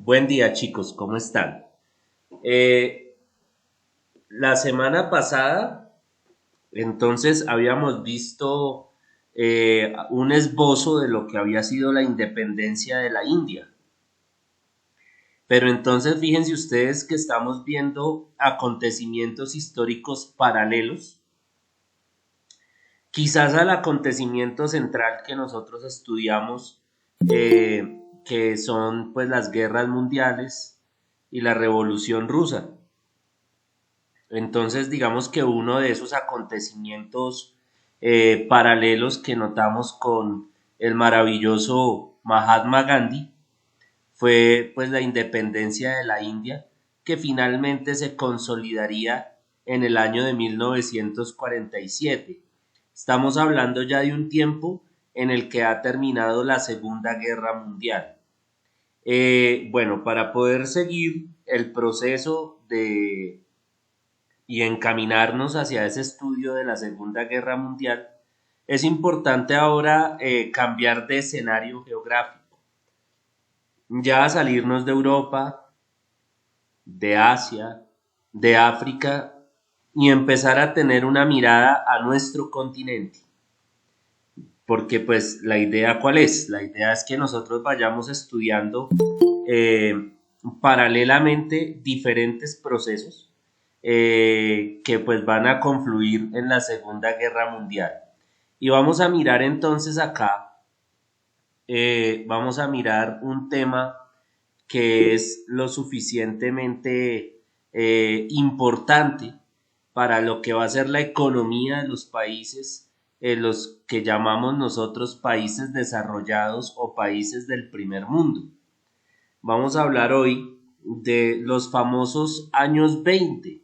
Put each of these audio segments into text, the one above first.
Buen día chicos, ¿cómo están? Eh, la semana pasada, entonces, habíamos visto un esbozo de lo que había sido la independencia de la India. Pero entonces fíjense ustedes que estamos viendo acontecimientos históricos paralelos, quizás al acontecimiento central que nosotros estudiamos, que son pues las guerras mundiales y la revolución rusa. Entonces, digamos que uno de esos acontecimientos paralelos que notamos con el maravilloso Mahatma Gandhi fue pues la independencia de la India, que finalmente se consolidaría en el año de 1947. Estamos hablando ya de un tiempo en el que ha terminado la Segunda Guerra Mundial. Bueno, para poder seguir el proceso de y encaminarnos hacia ese estudio de la Segunda Guerra Mundial, es importante ahora cambiar de escenario geográfico, ya salirnos de Europa, de Asia, de África y empezar a tener una mirada a nuestro continente. Porque pues la idea ¿cuál es? La idea es que nosotros vayamos estudiando eh, paralelamente diferentes procesos que pues van a confluir en la Segunda Guerra Mundial. Y vamos a mirar entonces acá, vamos a mirar un tema que es lo suficientemente importante para lo que va a ser la economía de los países, los que llamamos nosotros países desarrollados o países del primer mundo. Vamos a hablar hoy de los famosos años 20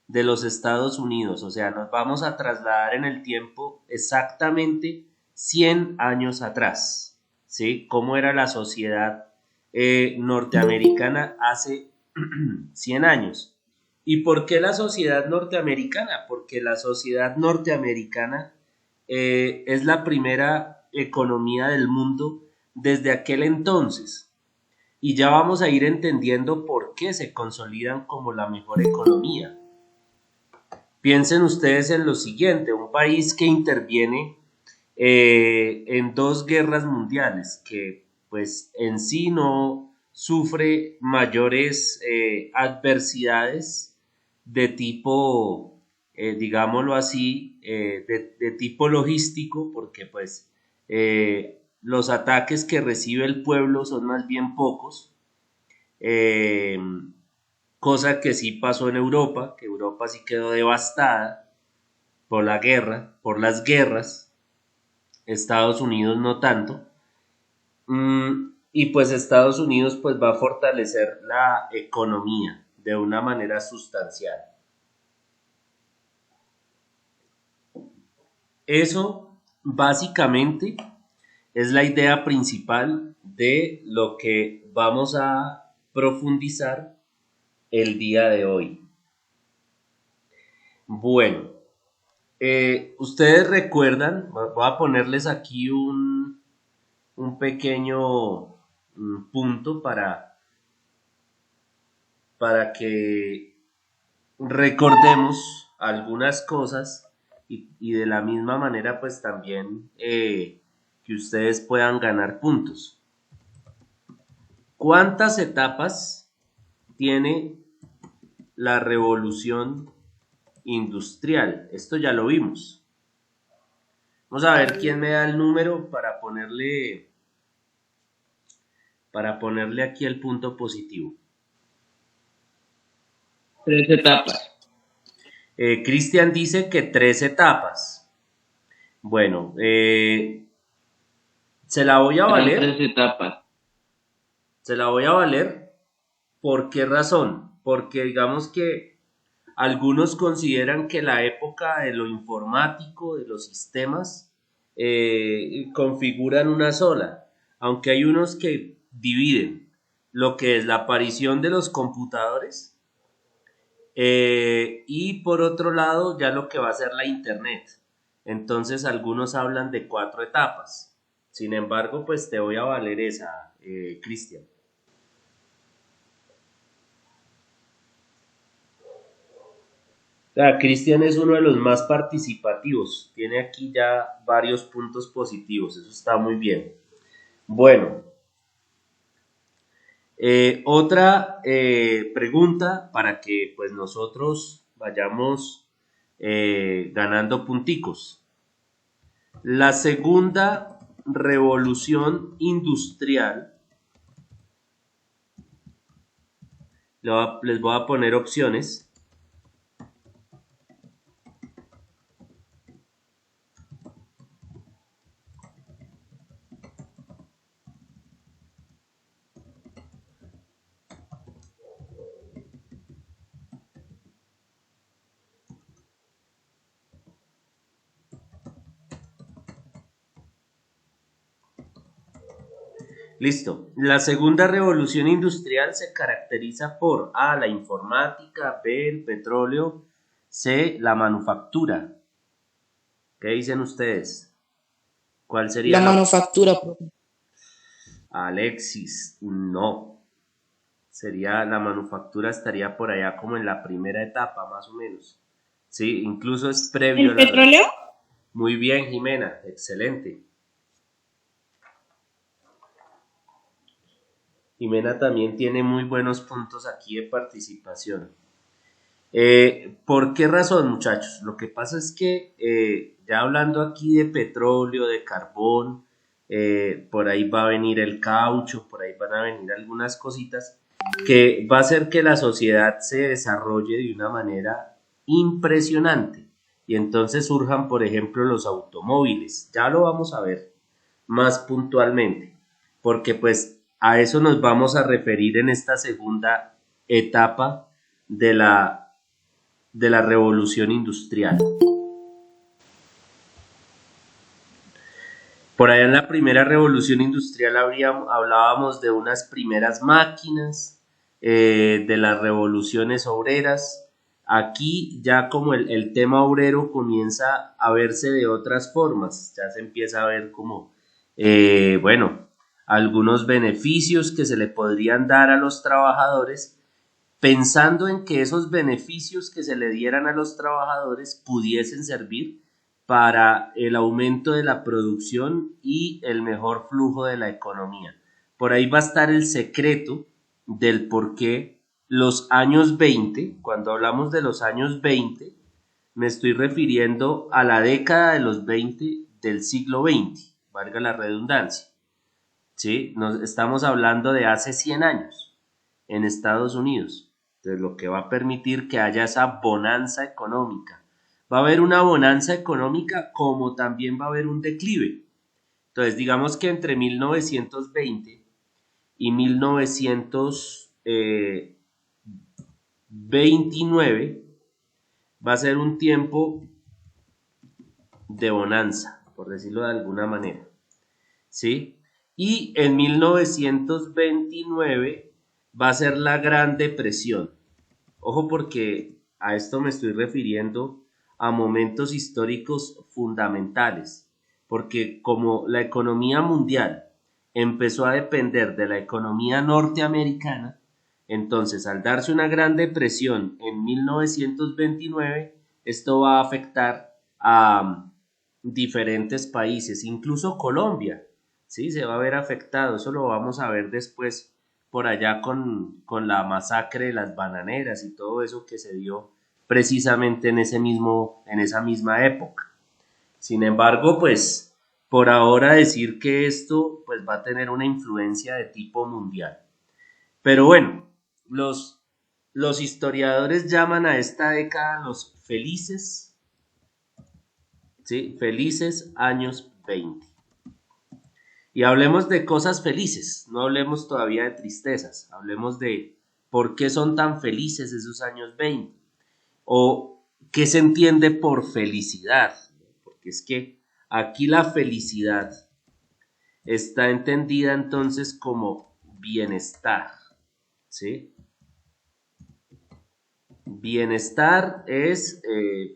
de los Estados Unidos, o sea, nos vamos a trasladar en el tiempo exactamente 100 años atrás, ¿sí? ¿Cómo era la sociedad norteamericana hace 100 años? ¿Y por qué la sociedad norteamericana? Porque la sociedad norteamericana es la primera economía del mundo desde aquel entonces. Y ya vamos a ir entendiendo por qué se consolidan como la mejor economía. Piensen ustedes en lo siguiente, un país que interviene en dos guerras mundiales, que pues en sí no sufre mayores adversidades de tipo, digámoslo así, de tipo logístico, porque pues los ataques que recibe el pueblo son más bien pocos, eh, cosa que sí pasó en Europa, que Europa sí quedó devastada por la guerra, por las guerras, Estados Unidos no tanto. Y pues Estados Unidos pues va a fortalecer la economía de una manera sustancial. Eso básicamente es la idea principal de lo que vamos a profundizar el día de hoy. Bueno, ustedes recuerdan, voy a ponerles aquí un pequeño punto para que recordemos algunas cosas y de la misma manera pues también que ustedes puedan ganar puntos. ¿Cuántas etapas tiene la revolución industrial? Esto ya lo vimos. Vamos a ver quién me da el número para ponerle aquí el punto positivo. 3 etapas. Cristian dice que 3 etapas. Bueno, se la voy a Eran tres valer. etapas. Se la voy a valer. ¿Por qué razón? Porque digamos que algunos consideran que la época de lo informático, de los sistemas, configuran una sola, aunque hay unos que dividen lo que es la aparición de los computadores y por otro lado ya lo que va a ser la internet. Entonces algunos hablan de 4 etapas. Sin embargo, pues te voy a valer esa, Cristian. Cristian es uno de los más participativos, tiene aquí ya varios puntos positivos, eso está muy bien. Bueno, otra pregunta para que pues nosotros vayamos ganando punticos. La segunda revolución industrial, les voy a poner opciones. Listo. La segunda revolución industrial se caracteriza por A, la informática, B, el petróleo, C, la manufactura. ¿Qué dicen ustedes? ¿Cuál sería La la manufactura, profe. Alexis? No. Sería la manufactura estaría por allá como en la primera etapa, más o menos. Sí, incluso es previo a ¿El la petróleo? Muy bien, Jimena, excelente. Jimena también tiene muy buenos puntos aquí de participación. ¿Por qué razón, muchachos? Lo que pasa es que ya hablando aquí de petróleo, de carbón, por ahí va a venir el caucho, por ahí van a venir algunas cositas que va a hacer que la sociedad se desarrolle de una manera impresionante. Y entonces surjan, por ejemplo, los automóviles. Ya lo vamos a ver más puntualmente, porque pues a eso nos vamos a referir en esta segunda etapa de la revolución industrial. Por allá en la primera revolución industrial hablábamos de unas primeras máquinas, de las revoluciones obreras. Aquí ya como el tema obrero comienza a verse de otras formas, ya se empieza a ver como, bueno, algunos beneficios que se le podrían dar a los trabajadores, pensando en que esos beneficios que se le dieran a los trabajadores pudiesen servir para el aumento de la producción y el mejor flujo de la economía. Por ahí va a estar el secreto del por qué los años 20, cuando hablamos de los años 20, me estoy refiriendo a la década de los 20 del siglo XX, valga la redundancia. ¿Sí? Estamos hablando de hace 100 años en Estados Unidos. Entonces, lo que va a permitir que haya esa bonanza económica. Va a haber una bonanza económica como también va a haber un declive. Entonces, digamos que entre 1920 y 1929 va a ser un tiempo de bonanza, por decirlo de alguna manera. ¿Sí? Y en 1929 va a ser la Gran Depresión. Ojo porque a esto me estoy refiriendo a momentos históricos fundamentales, porque como la economía mundial empezó a depender de la economía norteamericana, entonces al darse una Gran Depresión en 1929, esto va a afectar a diferentes países, incluso Colombia, ¿sí? Se va a ver afectado, eso lo vamos a ver después por allá con la masacre de las bananeras y todo eso que se dio precisamente en esa misma época. Sin embargo, pues por ahora decir que esto pues va a tener una influencia de tipo mundial. Pero bueno, los historiadores llaman a esta década los felices, ¿sí? Felices años 20. Y hablemos de cosas felices, no hablemos todavía de tristezas, hablemos de por qué son tan felices esos años 20 o qué se entiende por felicidad, porque es que aquí la felicidad está entendida entonces como bienestar, ¿sí? Bienestar es,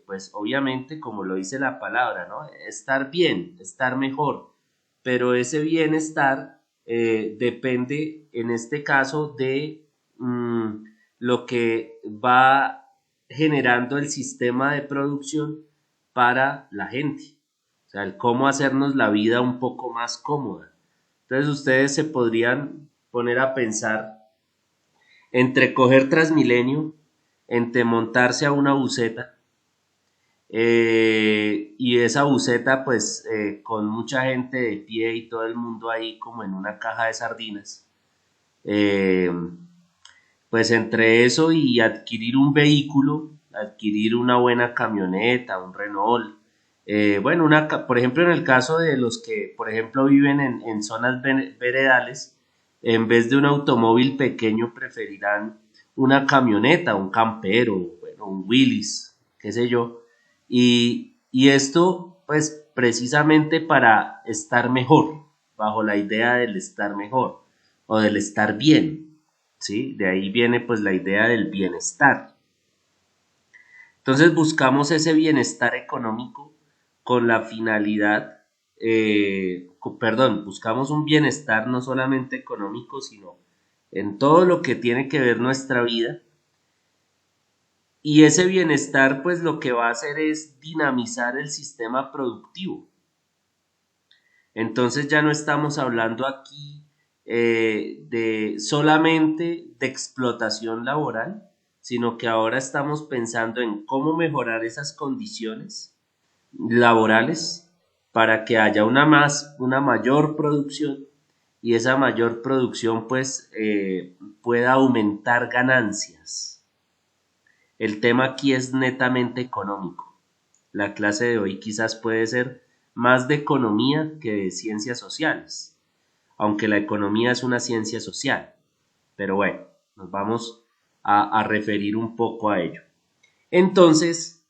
pues obviamente, como lo dice la palabra, ¿no? Estar bien, estar mejor, pero ese bienestar depende, en este caso, de lo que va generando el sistema de producción para la gente. O sea, el cómo hacernos la vida un poco más cómoda. Entonces ustedes se podrían poner a pensar entre coger Transmilenio, entre montarse a una buseta, y esa buseta pues con mucha gente de pie y todo el mundo ahí como en una caja de sardinas, pues entre eso y adquirir un vehículo, adquirir una buena camioneta, un Renault, bueno, por ejemplo en el caso de los que por ejemplo viven en zonas veredales, en vez de un automóvil pequeño preferirán una camioneta, un campero, bueno, un Willys, qué sé yo, y esto pues precisamente para estar mejor, bajo la idea del estar mejor o del estar bien, ¿sí? De ahí viene pues la idea del bienestar. Entonces buscamos ese bienestar económico con la finalidad, buscamos un bienestar no solamente económico, sino en todo lo que tiene que ver nuestra vida. Y ese bienestar pues lo que va a hacer es dinamizar el sistema productivo. Entonces ya no estamos hablando aquí de solamente de explotación laboral, sino que ahora estamos pensando en cómo mejorar esas condiciones laborales para que haya una mayor producción y esa mayor producción pues pueda aumentar ganancias. El tema aquí es netamente económico. La clase de hoy quizás puede ser más de economía que de ciencias sociales, aunque la economía es una ciencia social. Pero bueno, nos vamos a referir un poco a ello. Entonces,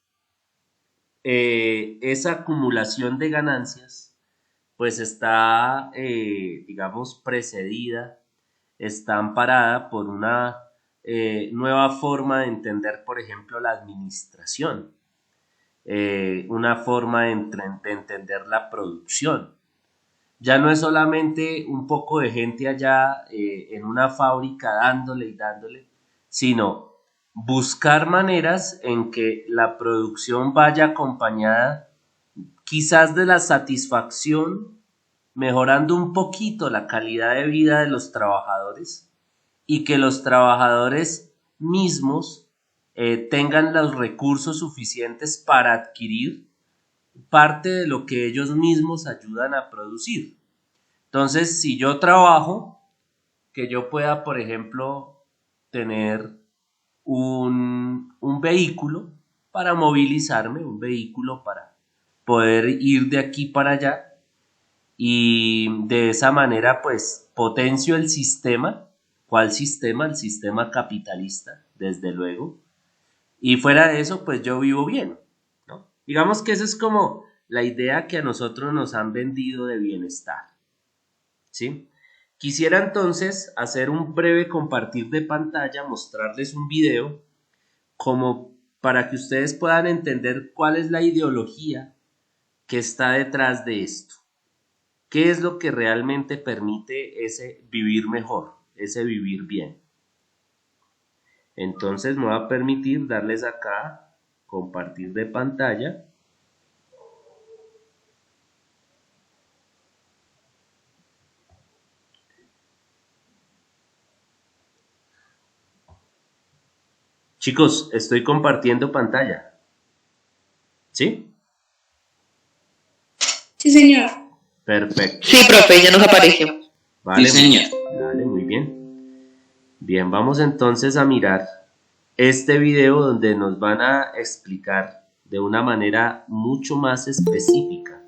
esa acumulación de ganancias pues está, digamos, precedida, está amparada por una nueva forma de entender, por ejemplo, la administración, una forma de entender la producción. Ya no es solamente un poco de gente allá en una fábrica dándole y dándole, sino buscar maneras en que la producción vaya acompañada quizás de la satisfacción, mejorando un poquito la calidad de vida de los trabajadores y que los trabajadores mismos tengan los recursos suficientes para adquirir parte de lo que ellos mismos ayudan a producir. Entonces, si yo trabajo, que yo pueda, por ejemplo, tener un vehículo para movilizarme, un vehículo para poder ir de aquí para allá, y de esa manera pues potencio el sistema. ¿Cuál sistema? El sistema capitalista, desde luego, y fuera de eso pues yo vivo bien, ¿no? Digamos que esa es como la idea que a nosotros nos han vendido de bienestar, ¿sí? Quisiera entonces hacer un breve compartir de pantalla, mostrarles un video como para que ustedes puedan entender cuál es la ideología que está detrás de esto. ¿Qué es lo que realmente permite ese vivir mejor, ese vivir bien? Entonces me voy a permitir darles acá compartir de pantalla. Chicos, estoy compartiendo pantalla. ¿Sí? Sí, señor. Perfecto. Sí, profe, ya nos apareció. Vale, Sí, señor. Dale, muy bien. Bien, vamos entonces a mirar este video donde nos van a explicar de una manera mucho más específica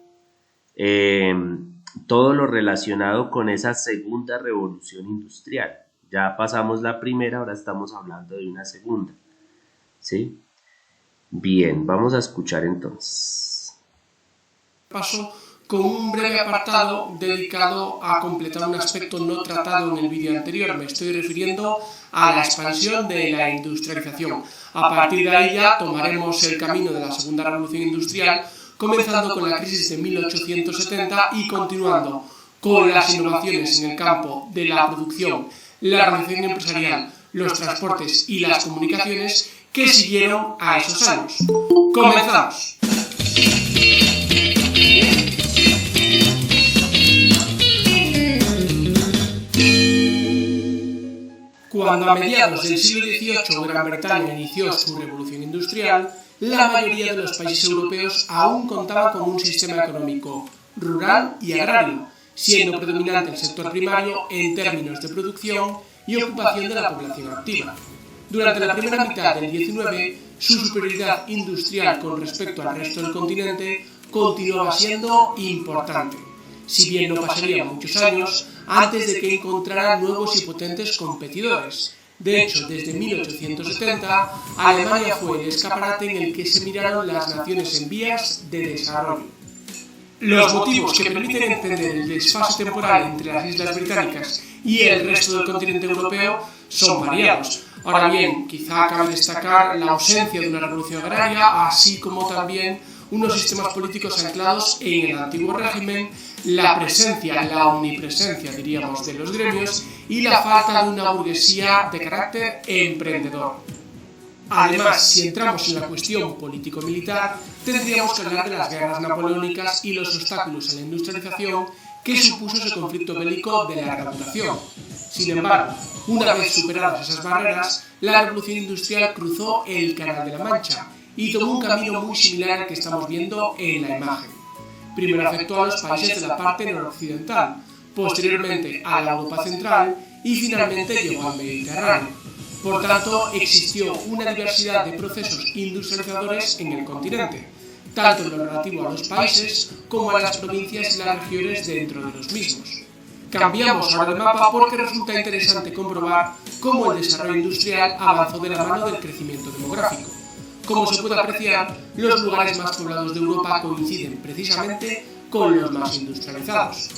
todo lo relacionado con esa segunda revolución industrial. Ya pasamos la primera, ahora estamos hablando de una segunda. ¿Sí? Bien, vamos a escuchar entonces. Paso con un breve apartado dedicado a completar un aspecto no tratado en el vídeo anterior. Me estoy refiriendo a la expansión de la industrialización. A partir de ahí ya tomaremos el camino de la segunda revolución industrial, comenzando con la crisis de 1870 y continuando con las innovaciones en el campo de la producción, la organización empresarial, los transportes y las comunicaciones, que siguieron a esos años. ¡Comenzamos! Cuando a mediados del siglo XVIII Gran Bretaña inició su revolución industrial, la mayoría de los países europeos aún contaban con un sistema económico rural y agrario, siendo predominante el sector primario en términos de producción y ocupación de la población activa. Durante la primera mitad del XIX, su superioridad industrial con respecto al resto del continente continuaba siendo importante, si bien no pasarían muchos años antes de que encontrara nuevos y potentes competidores. De hecho, desde 1870, Alemania fue el escaparate en el que se miraron las naciones en vías de desarrollo. Los motivos que permiten entender el desfase temporal entre las islas británicas y el resto del continente europeo son variados. Ahora bien, quizá cabe destacar la ausencia de una revolución agraria, así como también unos sistemas políticos anclados en el antiguo régimen, la omnipresencia, diríamos, de los gremios y la falta de una burguesía de carácter emprendedor. Además, si entramos en la cuestión político-militar, tendríamos que hablar de las guerras napoleónicas y los obstáculos a la industrialización que supuso ese conflicto bélico de larga duración. Sin embargo, una vez superadas esas barreras, la revolución industrial cruzó el Canal de la Mancha y tomó un camino muy similar al que estamos viendo en la imagen. Primero afectó a los países de la parte noroccidental, posteriormente a la Europa central y finalmente llegó al Mediterráneo. Por tanto, existió una diversidad de procesos industrializadores en el continente, tanto en lo relativo a los países como a las provincias y las regiones dentro de los mismos. Cambiamos ahora el mapa porque resulta interesante comprobar cómo el desarrollo industrial avanzó de la mano del crecimiento demográfico. Como se puede apreciar, los lugares más poblados de Europa coinciden precisamente con los más industrializados.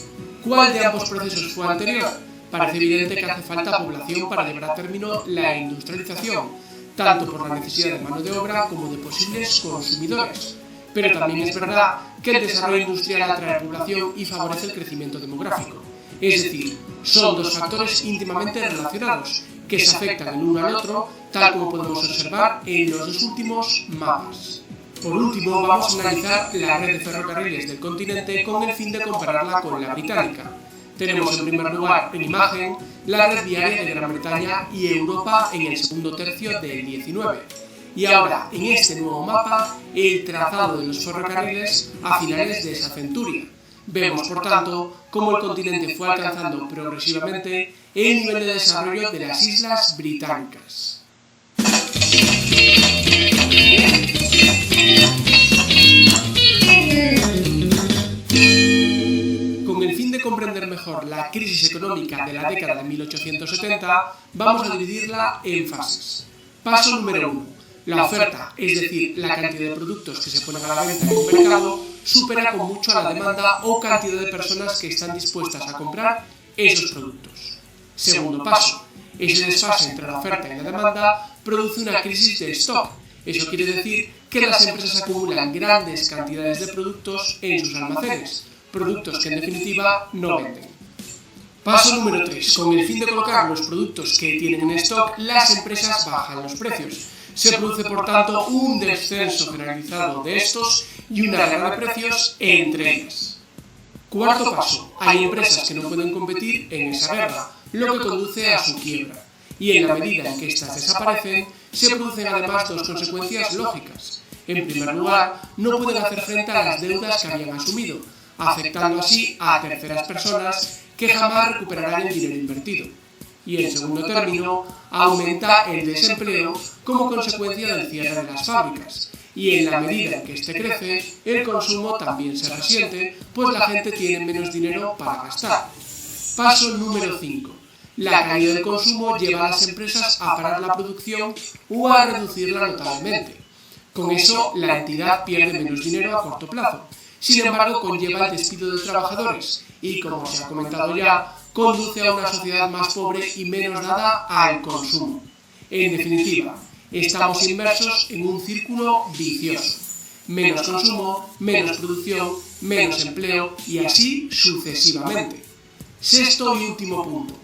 ¿Cuál de ambos procesos fue anterior? Parece evidente que hace falta población para llevar a término la industrialización, tanto por la necesidad de mano de obra como de posibles consumidores. Pero también es verdad que el desarrollo industrial atrae población y favorece el crecimiento demográfico. Es decir, son dos factores íntimamente relacionados, que se afectan el uno al otro, tal como podemos observar en los dos últimos mapas. Por último, vamos a analizar la red de ferrocarriles del continente con el fin de compararla con la británica. Tenemos en primer lugar en imagen la red viaria de Gran Bretaña y Europa en el segundo tercio del XIX. Y ahora, en este nuevo mapa, el trazado de los ferrocarriles a finales de esa centuria. Vemos, por tanto, cómo el continente fue alcanzando progresivamente el nivel de desarrollo de las islas británicas. Con el fin de comprender mejor la crisis económica de la década de 1870, vamos a dividirla en fases. Paso número 1. La oferta, es decir, la cantidad de productos que se ponen a la venta en un mercado, supera con mucho a la demanda o cantidad de personas que están dispuestas a comprar esos productos. Segundo paso, ese desfase entre la oferta y la demanda produce una crisis de stock. Eso quiere decir que las empresas acumulan grandes cantidades de productos en sus almacenes, productos que en definitiva no venden. Paso número 3. Con el fin de colocar los productos que tienen en stock, las empresas bajan los precios. Se produce, por tanto, un descenso generalizado de estos y una guerra de precios entre ellas. Cuarto paso. Hay empresas que no pueden competir en esa guerra, lo que conduce a su quiebra. Y en la medida en que éstas desaparecen, se producen además dos consecuencias lógicas. En primer lugar, no pueden hacer frente a las deudas que habían asumido, afectando así a terceras personas que jamás recuperarán el dinero invertido. Y en segundo término, aumenta el desempleo como consecuencia del cierre de las fábricas. Y en la medida en que este crece, el consumo también se resiente, pues la gente tiene menos dinero para gastar. Paso número 5. La caída del consumo lleva a las empresas a parar la producción o a reducirla notablemente. Con eso, la entidad pierde menos dinero a corto plazo. Sin embargo, conlleva el despido de trabajadores y, como se ha comentado ya, conduce a una sociedad más pobre y menos dada al consumo. En definitiva, estamos inmersos en un círculo vicioso. Menos consumo, menos producción, menos empleo y así sucesivamente. Sexto y último punto.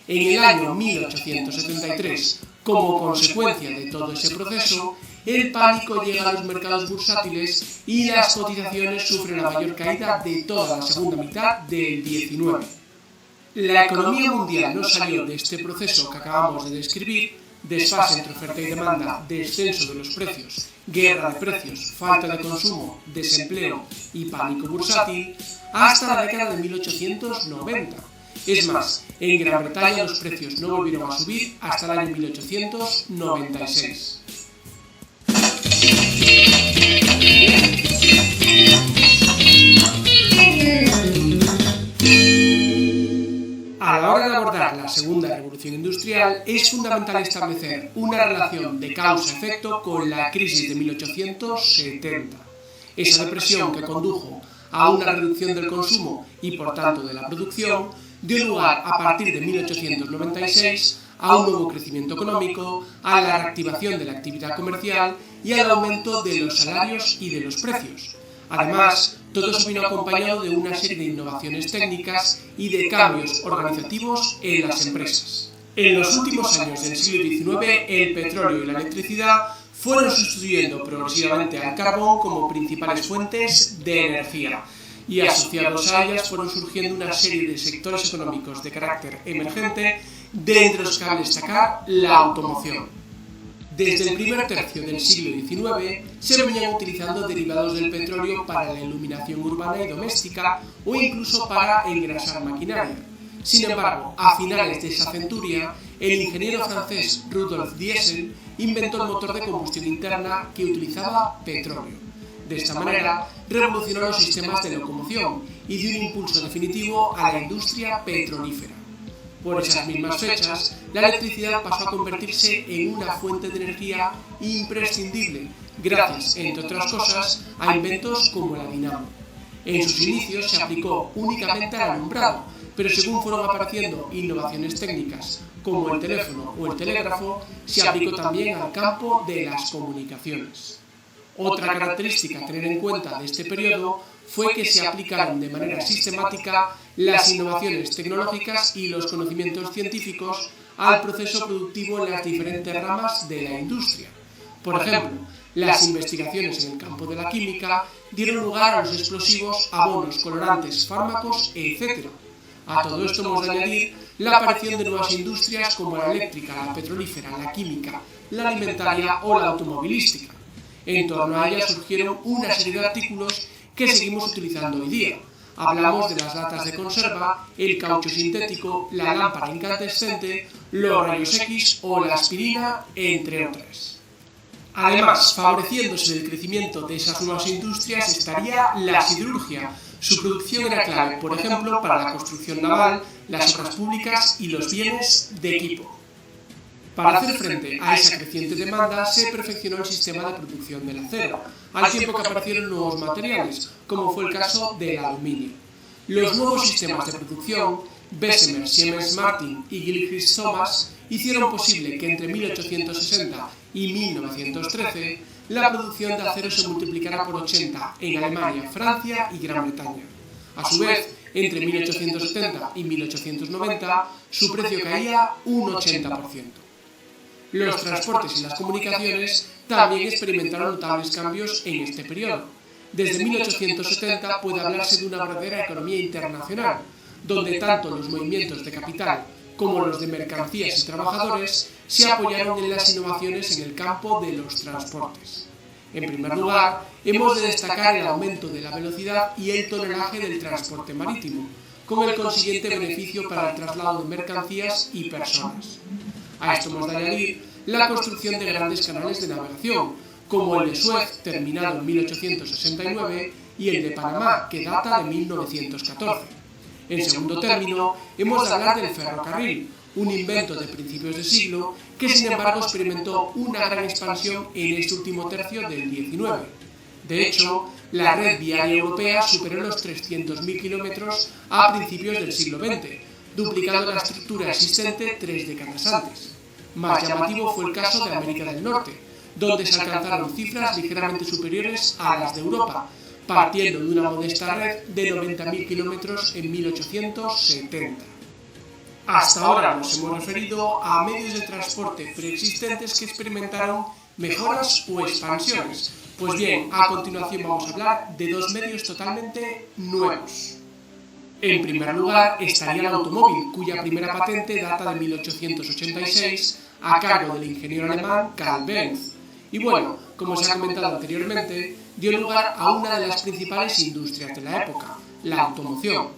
En el año 1873, como consecuencia de todo ese proceso, el pánico llega a los mercados bursátiles y las cotizaciones sufren la mayor caída de toda la segunda mitad del XIX. La economía mundial no salió de este proceso que acabamos de describir, desfase entre oferta y demanda, descenso de los precios, guerra de precios, falta de consumo, desempleo y pánico bursátil, hasta la década de 1890. Es más, en Gran Bretaña los precios no volvieron a subir hasta el año 1896. A la hora de abordar la segunda revolución industrial, es fundamental establecer una relación de causa-efecto con la crisis de 1870. Esa depresión que condujo a una reducción del consumo y, por tanto, de la producción, dio lugar a partir de 1896 a un nuevo crecimiento económico, a la reactivación de la actividad comercial y al aumento de los salarios y de los precios. Además, todo eso vino acompañado de una serie de innovaciones técnicas y de cambios organizativos en las empresas. En los últimos años del siglo XIX, el petróleo y la electricidad fueron sustituyendo progresivamente al carbón como principales fuentes de energía, y asociados a ellas fueron surgiendo una serie de sectores económicos de carácter emergente, de entre los que cabe destacar la automoción. Desde el primer tercio del siglo XIX se venían utilizando derivados del petróleo para la iluminación urbana y doméstica o incluso para engrasar maquinaria. Sin embargo, a finales de esa centuria, el ingeniero francés Rudolf Diesel inventó el motor de combustión interna que utilizaba petróleo. De esta manera, revolucionó los sistemas de locomoción y dio un impulso definitivo a la industria petrolífera. Por esas mismas fechas, la electricidad pasó a convertirse en una fuente de energía imprescindible, gracias, entre otras cosas, a inventos como la dinamo. En sus inicios se aplicó únicamente al alumbrado, pero según fueron apareciendo innovaciones técnicas como el teléfono o el telégrafo, se aplicó también al campo de las comunicaciones. Otra característica a tener en cuenta de este periodo fue que se aplicaron de manera sistemática las innovaciones tecnológicas y los conocimientos científicos al proceso productivo en las diferentes ramas de la industria. Por ejemplo, las investigaciones en el campo de la química dieron lugar a los explosivos, abonos, colorantes, fármacos, etc. A todo esto hemos de añadir la aparición de nuevas industrias como la eléctrica, la petrolífera, la química, la alimentaria o la automovilística. En torno a ellas surgieron una serie de artículos que seguimos utilizando hoy día. Hablamos de las latas de conserva, el caucho sintético, la lámpara incandescente, los rayos X o la aspirina, entre otras. Además, favoreciéndose del crecimiento de esas nuevas industrias estaría la siderurgia. Su producción era clave, por ejemplo, para la construcción naval, las obras públicas y los bienes de equipo. Para hacer frente a esa creciente demanda, se perfeccionó el sistema de producción del acero, al tiempo que aparecieron nuevos materiales, como fue el caso del aluminio. Los nuevos sistemas de producción, Bessemer, Siemens Martin y Gilchrist Thomas, hicieron posible que entre 1860 y 1913 la producción de acero se multiplicara por 80 en Alemania, Francia y Gran Bretaña. A su vez, entre 1870 y 1890, su precio caía un 80%. Los transportes y las comunicaciones también experimentaron notables cambios en este periodo. Desde 1870 puede hablarse de una verdadera economía internacional, donde tanto los movimientos de capital como los de mercancías y trabajadores se apoyaron en las innovaciones en el campo de los transportes. En primer lugar, hemos de destacar el aumento de la velocidad y el tonelaje del transporte marítimo, con el consiguiente beneficio para el traslado de mercancías y personas. A esto hemos de añadir la construcción de grandes canales de navegación, como el de Suez, terminado en 1869, y el de Panamá, que data de 1914. En segundo término, hemos de hablar del ferrocarril, un invento de principios de siglo que sin embargo experimentó una gran expansión en este último tercio del XIX. De hecho, la red viaria europea superó los 300.000 kilómetros a principios del siglo XX, duplicando la estructura existente 3 décadas antes. Más llamativo fue el caso de América del Norte, donde se alcanzaron cifras ligeramente superiores a las de Europa, partiendo de una modesta red de 90.000 kilómetros en 1870. Hasta ahora nos hemos referido a medios de transporte preexistentes que experimentaron mejoras o expansiones. Pues bien, a continuación vamos a hablar de dos medios totalmente nuevos. En primer lugar estaría el automóvil, cuya primera patente data de 1886 a cargo del ingeniero alemán Karl Benz. Y bueno, como se ha comentado anteriormente, dio lugar a una de las principales industrias de la época, la automoción.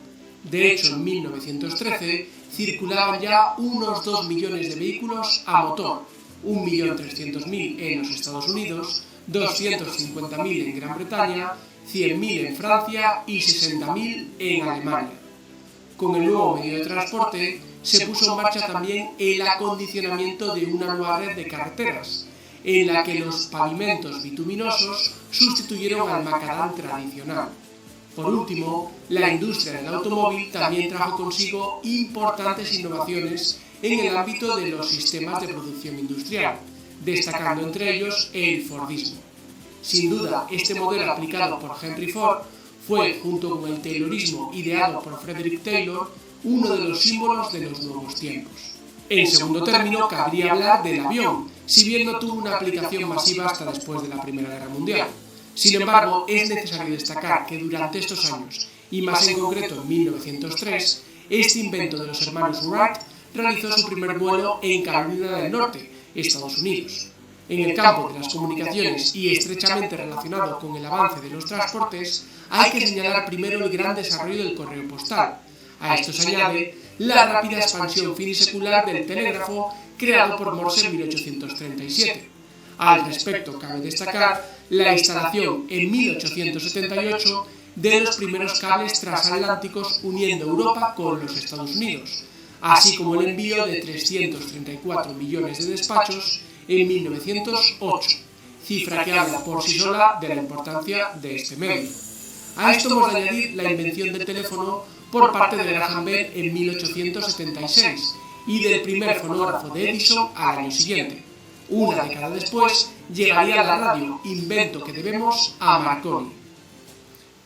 De hecho, en 1913 circulaban ya unos 2 millones de vehículos a motor, 1.300.000 en los Estados Unidos, 250.000 en Gran Bretaña, 100.000 en Francia y 60.000 en Alemania. Con el nuevo medio de transporte se puso en marcha también el acondicionamiento de una nueva red de carreteras, en la que los pavimentos bituminosos sustituyeron al macadam tradicional. Por último, la industria del automóvil también trajo consigo importantes innovaciones en el ámbito de los sistemas de producción industrial, destacando entre ellos el Fordismo. Sin duda, este modelo aplicado por Henry Ford fue, junto con el Taylorismo ideado por Frederick Taylor, uno de los símbolos de los nuevos tiempos. En segundo término, cabría hablar del avión, si bien no tuvo una aplicación masiva hasta después de la Primera Guerra Mundial. Sin embargo, es necesario destacar que durante estos años, y más en concreto en 1903, este invento de los hermanos Wright realizó su primer vuelo en Carolina del Norte, Estados Unidos. En el campo de las comunicaciones y estrechamente relacionado con el avance de los transportes, hay que señalar primero el gran desarrollo del correo postal. A esto se añade la rápida expansión finisecular del telégrafo creado por Morse en 1837. Al respecto, cabe destacar la instalación en 1878 de los primeros cables transatlánticos uniendo Europa con los Estados Unidos, así como el envío de 334 millones de despachos en 1908, cifra que habla por sí sola de la importancia de este medio. A esto hemos de añadir la invención del teléfono por parte de Graham Bell en 1876 y del primer fonógrafo de Edison al año siguiente. Una década después llegaría la radio, invento que debemos a Marconi.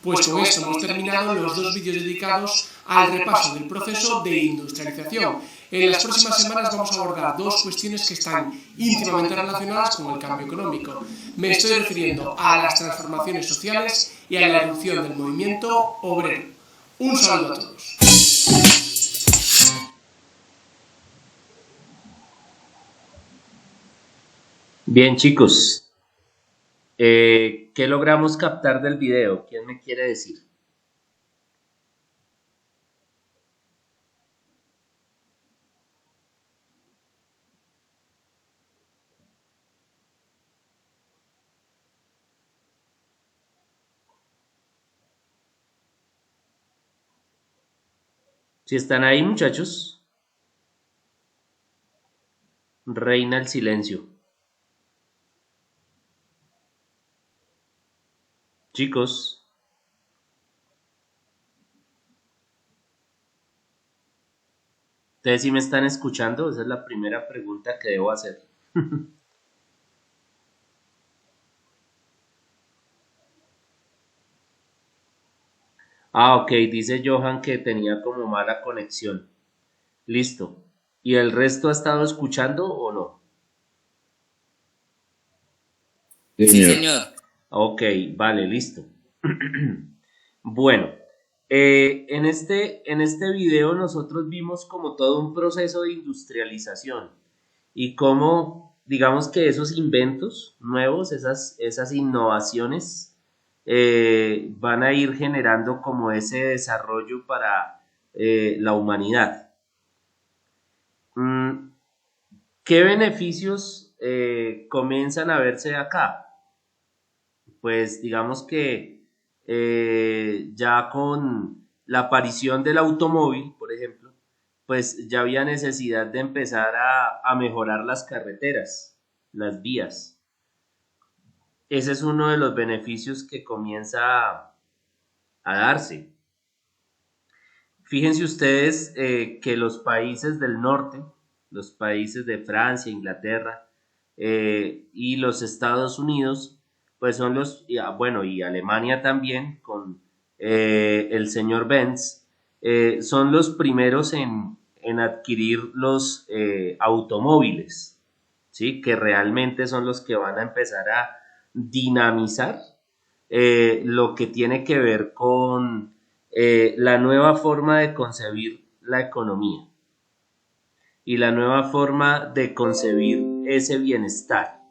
Pues con esto hemos terminado los dos vídeos dedicados al repaso del proceso de industrialización. En las próximas semanas vamos a abordar dos cuestiones que están íntimamente relacionadas con el cambio económico. Me estoy refiriendo a las transformaciones sociales y a la erupción del movimiento obrero. Un saludo a todos. Bien, chicos, ¿qué logramos captar del video? ¿Quién me quiere decir? Si están ahí, muchachos, reina el silencio. Chicos, ¿ustedes sí me están escuchando? Esa es la primera pregunta que debo hacer. Ah, ok, dice Johan que tenía como mala conexión. Listo. ¿Y el resto ha estado escuchando o no? Sí, señor. Ok, vale, listo. Bueno, en este video nosotros vimos como todo un proceso de industrialización y cómo, digamos que esos inventos nuevos, esas innovaciones, van a ir generando como ese desarrollo para la humanidad. ¿Qué beneficios comienzan a verse acá? Pues digamos que ya con la aparición del automóvil, por ejemplo, pues ya había necesidad de empezar a mejorar las carreteras, las vías. Ese es uno de los beneficios que comienza a darse. Fíjense ustedes que los países del norte, los países de Francia, Inglaterra y los Estados Unidos, pues son los, bueno, y Alemania también, con el señor Benz, son los primeros en adquirir los automóviles, ¿sí? Que realmente son los que van a empezar a dinamizar lo que tiene que ver con la nueva forma de concebir la economía y la nueva forma de concebir ese bienestar.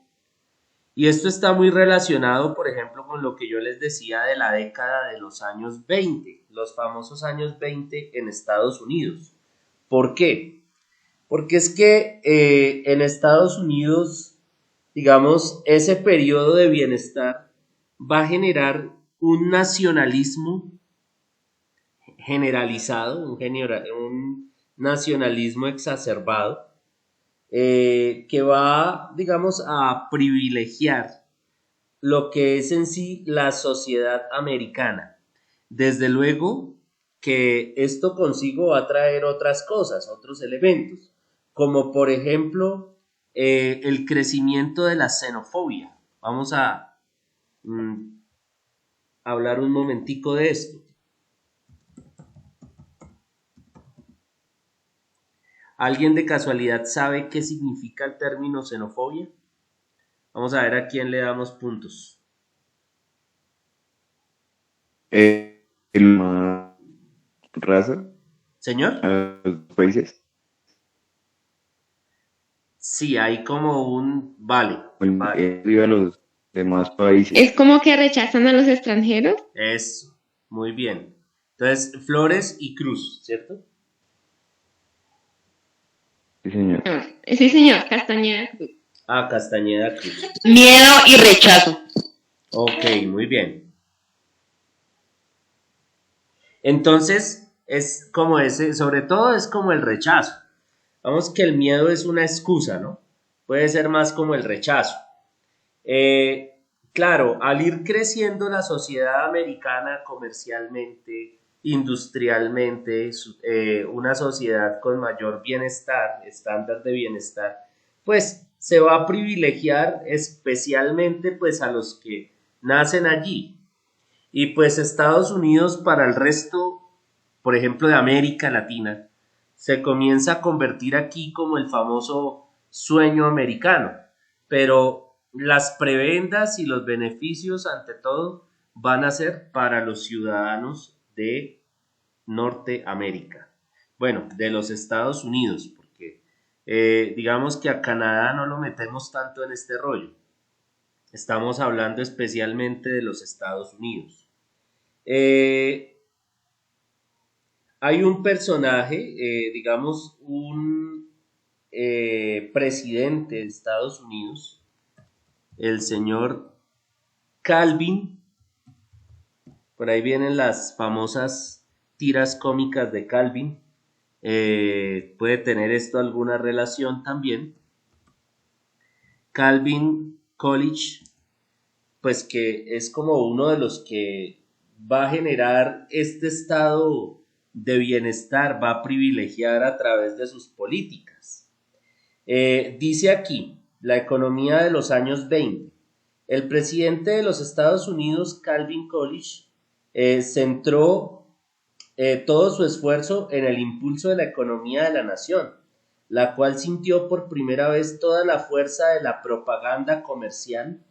Y esto está muy relacionado, por ejemplo, con lo que yo les decía de la década de los años 20, los famosos años 20 en Estados Unidos. ¿Por qué? Porque es que en Estados Unidos, digamos, ese periodo de bienestar va a generar un nacionalismo generalizado, un nacionalismo exacerbado, que va, digamos, a privilegiar lo que es en sí la sociedad americana. Desde luego que esto consigo va a traer otras cosas, otros elementos, como por ejemplo el crecimiento de la xenofobia. Vamos a hablar un momentico de esto. ¿Alguien de casualidad sabe qué significa el término xenofobia? Vamos a ver a quién le damos puntos. ¿El raza ¿Señor? a los países? Sí, hay como un... Vale. A los demás países. Es como que rechazan a los extranjeros. Eso, muy bien. Entonces, Flores y Cruz, ¿cierto? Sí, señor. Sí, señor, Castañeda. Ah, Castañeda Cruz. Miedo y rechazo. Ok, muy bien. Entonces, es como ese, sobre todo es como el rechazo. Vamos que el miedo es una excusa, ¿no? Puede ser más como el rechazo. Claro, al ir creciendo la sociedad americana comercialmente, industrialmente, una sociedad con mayor bienestar, estándar de bienestar, pues se va a privilegiar especialmente pues a los que nacen allí. Y pues Estados Unidos para el resto, por ejemplo, de América Latina, se comienza a convertir aquí como el famoso sueño americano, pero las prebendas y los beneficios ante todo van a ser para los ciudadanos de Norteamérica, bueno, de los Estados Unidos, porque digamos que a Canadá no lo metemos tanto en este rollo, estamos hablando especialmente de los Estados Unidos. Hay un personaje, digamos, un presidente de Estados Unidos, el señor Calvin, por ahí vienen las famosas tiras cómicas de Calvin, puede tener esto alguna relación también. Calvin Coolidge, pues que es como uno de los que va a generar este estado de bienestar, va a privilegiar a través de sus políticas. Dice aquí, la economía de los años 20. El presidente de los Estados Unidos, Calvin Coolidge, centró todo su esfuerzo en el impulso de la economía de la nación, la cual sintió por primera vez toda la fuerza de la propaganda comercial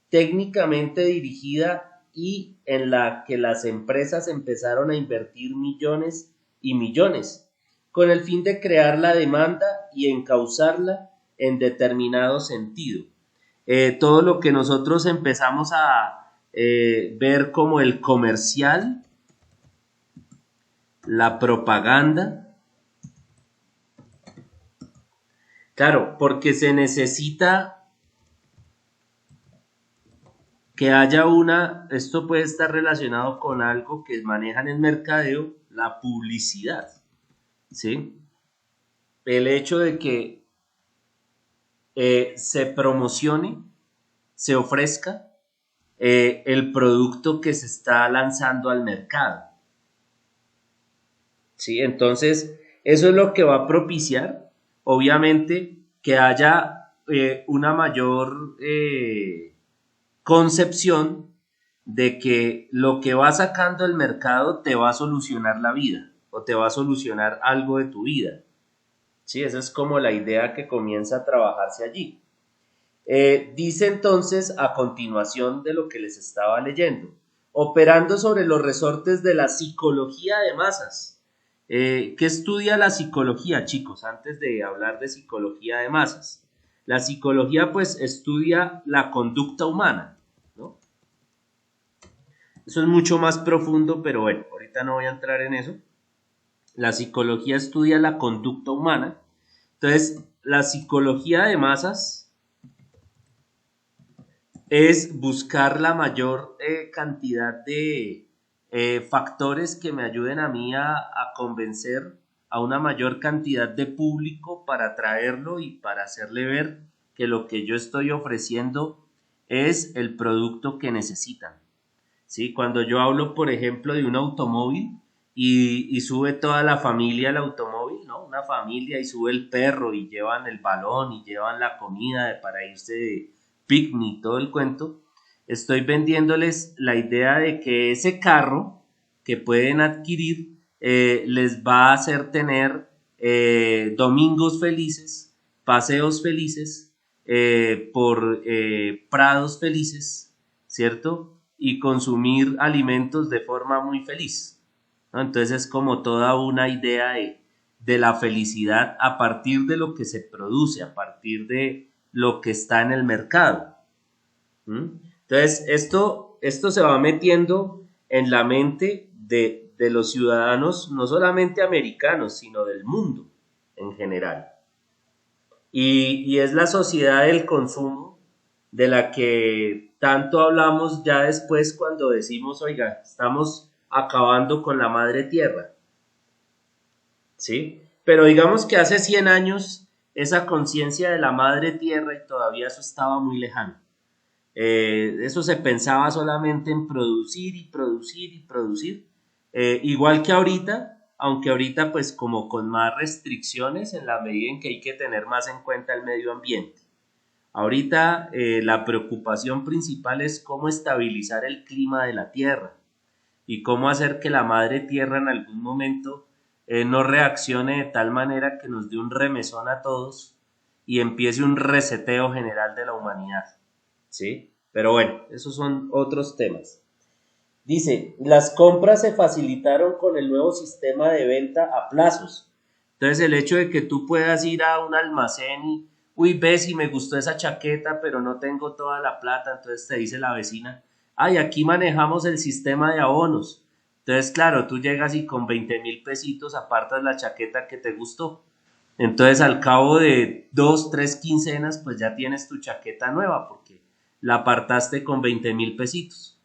técnicamente dirigida y en la que las empresas empezaron a invertir millones y millones, con el fin de crear la demanda y encauzarla en determinado sentido. Todo lo que nosotros empezamos a ver como el comercial, la propaganda, claro, porque se necesita que haya esto puede estar relacionado con algo que manejan en mercadeo, la publicidad, ¿sí? El hecho de que se promocione, se ofrezca el producto que se está lanzando al mercado, ¿sí? Entonces, eso es lo que va a propiciar, obviamente, que haya una mayor concepción de que lo que va sacando el mercado te va a solucionar la vida o te va a solucionar algo de tu vida. ¿sí? Esa es como la idea que comienza a trabajarse allí. Dice entonces a continuación de lo que les estaba leyendo, operando sobre los resortes de la psicología de masas. ¿Qué estudia la psicología, chicos? Antes de hablar de psicología de masas. La psicología pues estudia la conducta humana, ¿no? Eso es mucho más profundo, pero bueno, ahorita no voy a entrar en eso. La psicología estudia la conducta humana. Entonces, la psicología de masas es buscar la mayor cantidad de factores que me ayuden a mí a convencer a una mayor cantidad de público para atraerlo y para hacerle ver que lo que yo estoy ofreciendo es el producto que necesitan. ¿Sí? Cuando yo hablo, por ejemplo, de un automóvil y sube toda la familia al automóvil, ¿no? Una familia y sube el perro y llevan el balón y llevan la comida para irse de picnic, todo el cuento, estoy vendiéndoles la idea de que ese carro que pueden adquirir les va a hacer tener domingos felices, paseos felices, por prados felices, ¿cierto? Y consumir alimentos de forma muy feliz, ¿no? Entonces es como toda una idea de la felicidad a partir de lo que se produce, a partir de lo que está en el mercado. ¿Mm? Entonces esto se va metiendo en la mente de los ciudadanos, no solamente americanos, sino del mundo en general. Y es la sociedad del consumo de la que tanto hablamos ya después cuando decimos, oiga, estamos acabando con la madre tierra, ¿sí? Pero digamos que hace 100 años esa conciencia de la madre tierra y todavía eso estaba muy lejano. Eso se pensaba solamente en producir y producir y producir, igual que ahorita, aunque ahorita pues como con más restricciones en la medida en que hay que tener más en cuenta el medio ambiente. Ahorita la preocupación principal es cómo estabilizar el clima de la Tierra y cómo hacer que la madre Tierra en algún momento no reaccione de tal manera que nos dé un remesón a todos y empiece un reseteo general de la humanidad, ¿sí? Pero bueno, esos son otros temas. Dice, las compras se facilitaron con el nuevo sistema de venta a plazos. Entonces el hecho de que tú puedas ir a un almacén y, uy, ve si me gustó esa chaqueta, pero no tengo toda la plata, entonces te dice la vecina, ay, aquí manejamos el sistema de abonos. Entonces, claro, tú llegas y con 20,000 pesitos apartas la chaqueta que te gustó. Entonces, al cabo de 2, 3 quincenas, pues ya tienes tu chaqueta nueva porque la apartaste con 20,000 pesitos.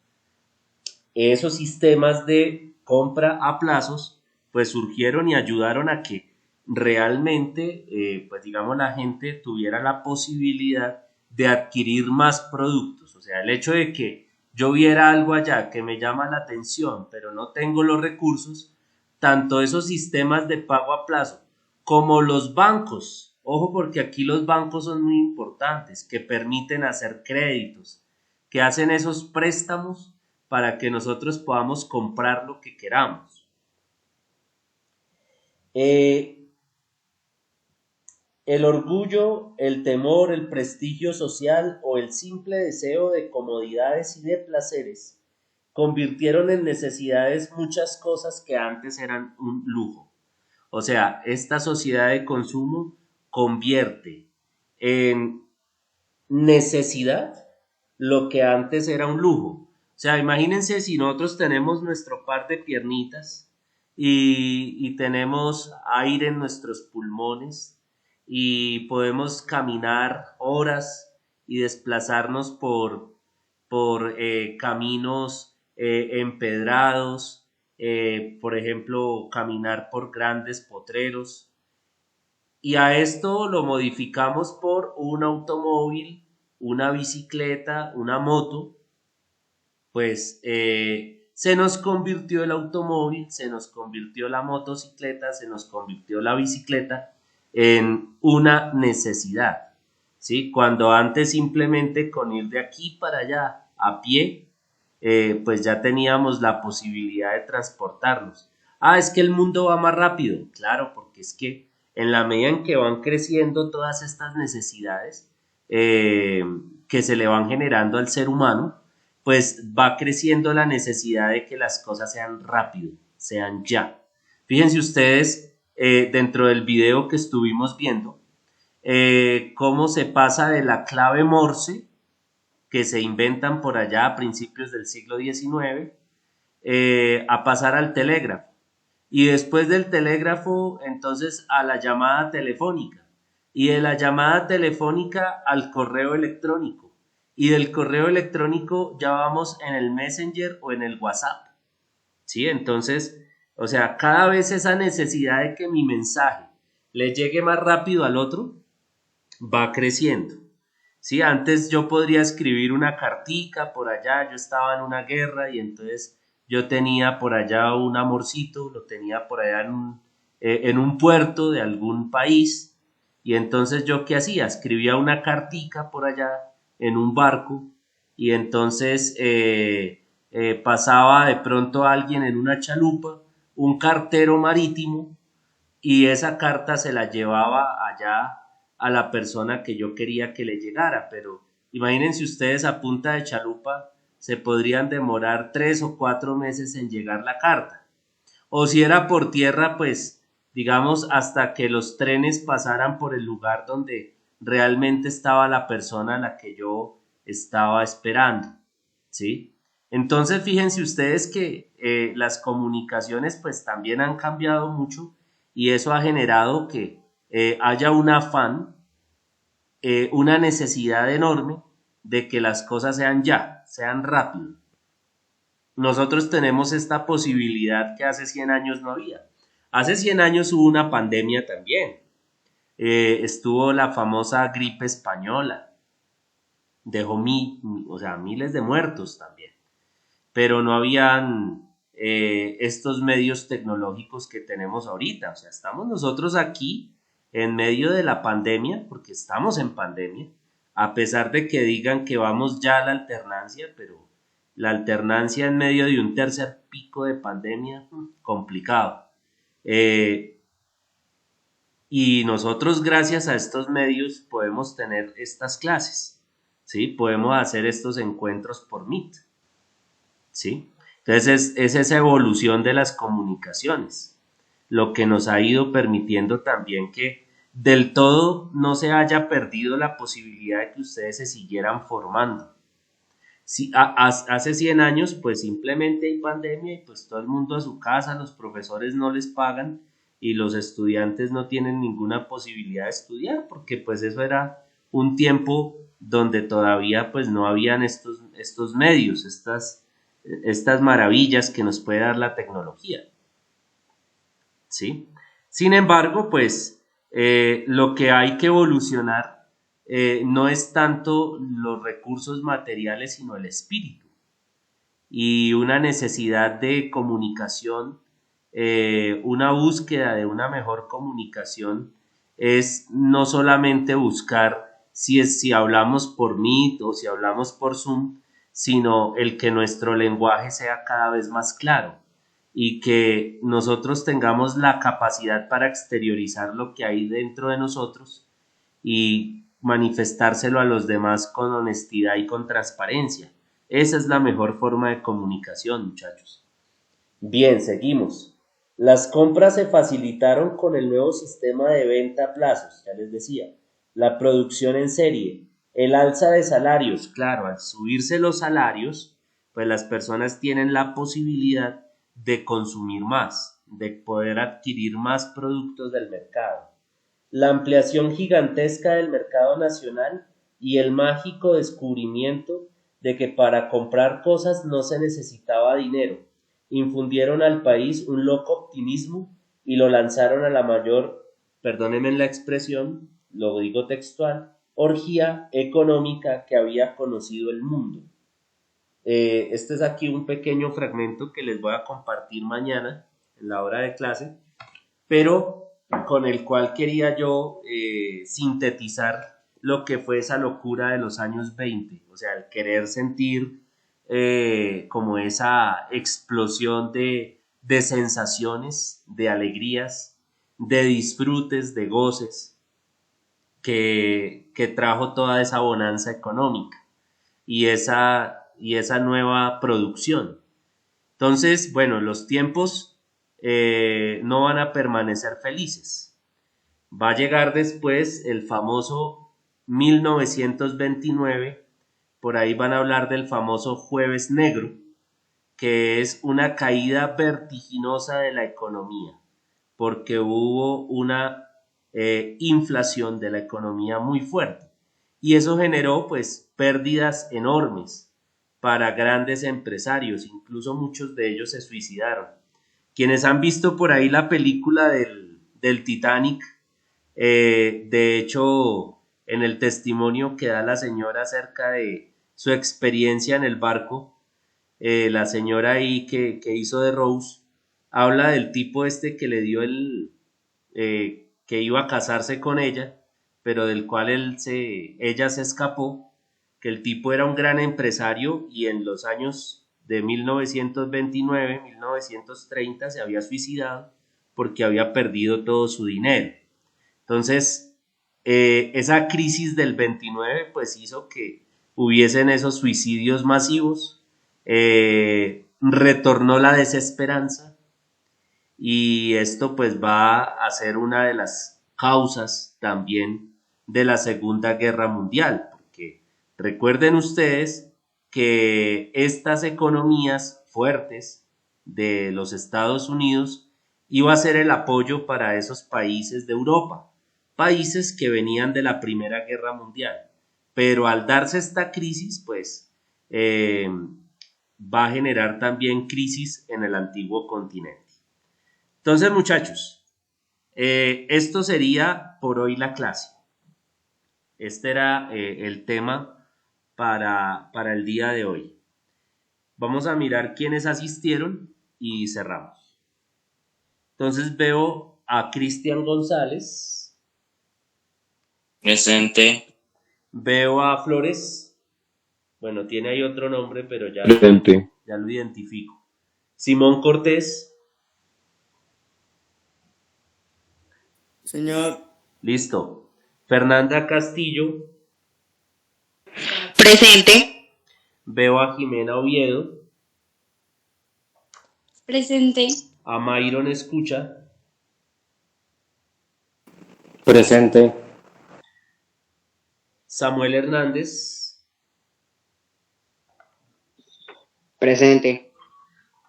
Esos sistemas de compra a plazos pues surgieron y ayudaron a que realmente pues digamos la gente tuviera la posibilidad de adquirir más productos. O sea, el hecho de que yo viera algo allá que me llama la atención pero no tengo los recursos, tanto esos sistemas de pago a plazo como los bancos, ojo porque aquí los bancos son muy importantes, que permiten hacer créditos, que hacen esos préstamos para que nosotros podamos comprar lo que queramos. El orgullo, el temor, el prestigio social o el simple deseo de comodidades y de placeres convirtieron en necesidades muchas cosas que antes eran un lujo. O sea, esta sociedad de consumo convierte en necesidad lo que antes era un lujo. O sea, imagínense si nosotros tenemos nuestro par de piernitas y tenemos aire en nuestros pulmones y podemos caminar horas y desplazarnos por caminos empedrados, por ejemplo, caminar por grandes potreros. Y a esto lo modificamos por un automóvil, una bicicleta, una moto, pues se nos convirtió el automóvil, se nos convirtió la motocicleta, se nos convirtió la bicicleta en una necesidad, ¿sí? Cuando antes simplemente con ir de aquí para allá a pie, pues ya teníamos la posibilidad de transportarnos. Ah, es que el mundo va más rápido, claro, porque es que en la medida en que van creciendo todas estas necesidades que se le van generando al ser humano, pues va creciendo la necesidad de que las cosas sean rápido, sean ya. Fíjense ustedes, dentro del video que estuvimos viendo, cómo se pasa de la clave Morse, que se inventan por allá a principios del siglo XIX, a pasar al telégrafo. Y después del telégrafo, entonces a la llamada telefónica. Y de la llamada telefónica al correo electrónico. Y del correo electrónico ya vamos en el Messenger o en el WhatsApp. ¿Sí? Entonces, o sea, cada vez esa necesidad de que mi mensaje le llegue más rápido al otro va creciendo. ¿Sí? Antes yo podría escribir una cartica por allá, yo estaba en una guerra y entonces yo tenía por allá un amorcito, lo tenía por allá en un puerto de algún país, y entonces yo ¿qué hacía? Escribía una cartica por allá en un barco, y entonces pasaba de pronto alguien en una chalupa, un cartero marítimo, y esa carta se la llevaba allá a la persona que yo quería que le llegara, pero imagínense ustedes, a punta de chalupa se podrían demorar 3 o 4 meses en llegar la carta. O si era por tierra, pues digamos hasta que los trenes pasaran por el lugar donde realmente estaba la persona a la que yo estaba esperando, ¿sí? Entonces fíjense ustedes que las comunicaciones pues también han cambiado mucho, y eso ha generado que haya un afán, una necesidad enorme de que las cosas sean ya, sean rápido. Nosotros tenemos esta posibilidad que hace 100 años no había. Hace 100 años hubo una pandemia también. Estuvo la famosa gripe española. Dejó miles de muertos también. Pero no habían estos medios tecnológicos que tenemos ahorita. O sea, estamos nosotros aquí en medio de la pandemia, porque estamos en pandemia, a pesar de que digan que vamos ya a la alternancia, pero la alternancia en medio de un tercer pico de pandemia, complicado. Y nosotros gracias a estos medios podemos tener estas clases, ¿sí? Podemos hacer estos encuentros por Meet, ¿sí? Entonces es esa evolución de las comunicaciones lo que nos ha ido permitiendo también que del todo no se haya perdido la posibilidad de que ustedes se siguieran formando. Si, hace 100 años pues simplemente hay pandemia y pues todo el mundo a su casa, los profesores no les pagan y los estudiantes no tienen ninguna posibilidad de estudiar, porque pues eso era un tiempo donde todavía pues no habían estos medios, estas maravillas que nos puede dar la tecnología, ¿sí? Sin embargo, pues lo que hay que evolucionar no es tanto los recursos materiales, sino el espíritu y una necesidad de comunicación, una búsqueda de una mejor comunicación. Es no solamente buscar si hablamos por Meet o si hablamos por Zoom, sino el que nuestro lenguaje sea cada vez más claro y que nosotros tengamos la capacidad para exteriorizar lo que hay dentro de nosotros y manifestárselo a los demás con honestidad y con transparencia. Esa es la mejor forma de comunicación, muchachos. Bien, seguimos. Las compras se facilitaron con el nuevo sistema de venta a plazos, ya les decía, la producción en serie, el alza de salarios. Claro, al subirse los salarios, pues las personas tienen la posibilidad de consumir más, de poder adquirir más productos del mercado. La ampliación gigantesca del mercado nacional y el mágico descubrimiento de que para comprar cosas no se necesitaba dinero, infundieron al país un loco optimismo y lo lanzaron a la mayor, perdónenme la expresión, lo digo textual, orgía económica que había conocido el mundo. Este es aquí un pequeño fragmento que les voy a compartir mañana en la hora de clase, pero con el cual quería yo sintetizar lo que fue esa locura de los años 20, o sea, el querer sentir como esa explosión de sensaciones, de alegrías, de disfrutes, de goces que trajo toda esa bonanza económica y esa nueva producción. Entonces, bueno, los tiempos no van a permanecer felices. Va a llegar después el famoso 1929, por ahí van a hablar del famoso Jueves Negro, que es una caída vertiginosa de la economía, porque hubo una inflación de la economía muy fuerte y eso generó pues pérdidas enormes para grandes empresarios, incluso muchos de ellos se suicidaron. Quienes han visto por ahí la película del Titanic, de hecho, en el testimonio que da la señora acerca de su experiencia en el barco, la señora ahí que hizo de Rose, habla del tipo este que le dio que iba a casarse con ella, pero del cual ella se escapó, que el tipo era un gran empresario y en los años de 1929, 1930 se había suicidado porque había perdido todo su dinero. Entonces, esa crisis del 29 pues hizo que hubiesen esos suicidios masivos, retornó la desesperanza y esto pues va a ser una de las causas también de la Segunda Guerra Mundial, porque recuerden ustedes que estas economías fuertes de los Estados Unidos iba a ser el apoyo para esos países de Europa, países que venían de la Primera Guerra Mundial, pero al darse esta crisis pues va a generar también crisis en el antiguo continente. Entonces, muchachos, esto sería por hoy la clase. Este era el tema para el día de hoy. Vamos a mirar quiénes asistieron y cerramos. Entonces veo a Cristian González. Presente. Veo a Flores. Bueno, tiene ahí otro nombre, pero ya lo identifico. Simón Cortés. Señor. Listo. Fernanda Castillo. Presente. Veo a Jimena Oviedo. Presente. A Mayron Escucha. Presente. Samuel Hernández. Presente.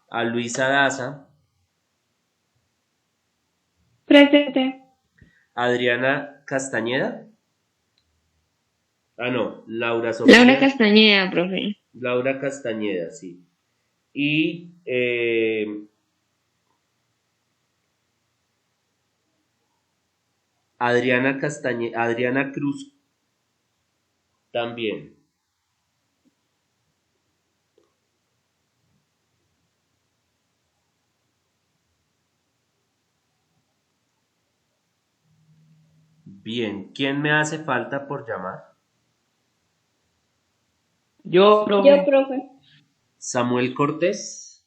A Luisa Daza. Presente. Adriana Castañeda. Ah, no, Laura Sofía. Laura Castañeda, profe. Laura Castañeda, sí. Y Adriana Cruz también. Bien, ¿quién me hace falta por llamar? Yo, profe. profe. Samuel Cortés.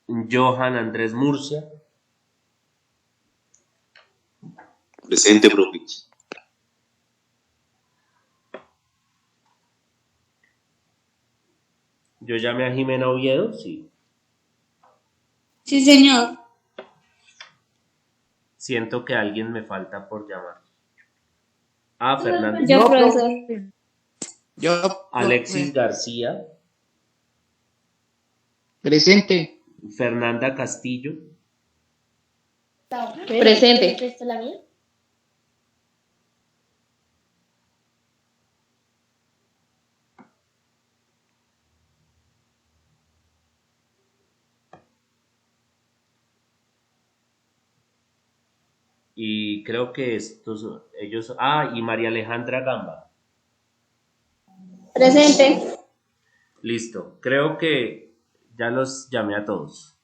Johan Andrés Murcia. Presente, profe. Yo llamé a Jimena Oviedo, sí. Sí, señor. Siento que alguien me falta por llamar. Ah, Fernando. Yo, profesor. Yo, Alexis García. Presente. Fernanda Castillo. Presente. Y creo que ellos, y María Alejandra Gamba. Presente. Listo, creo que ya los llamé a todos.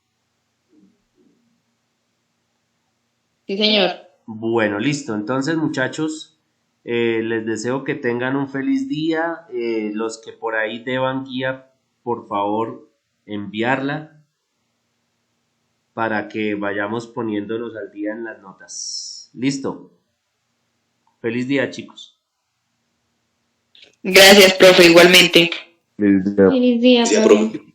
Sí, señor. Bueno, listo, entonces muchachos, les deseo que tengan un feliz día. Los que por ahí deban guía, por favor, enviarla para que vayamos poniéndolos al día en las notas. Listo. Feliz día, chicos. Gracias, profe, igualmente. Feliz día. Feliz día, Sí, profe. profe.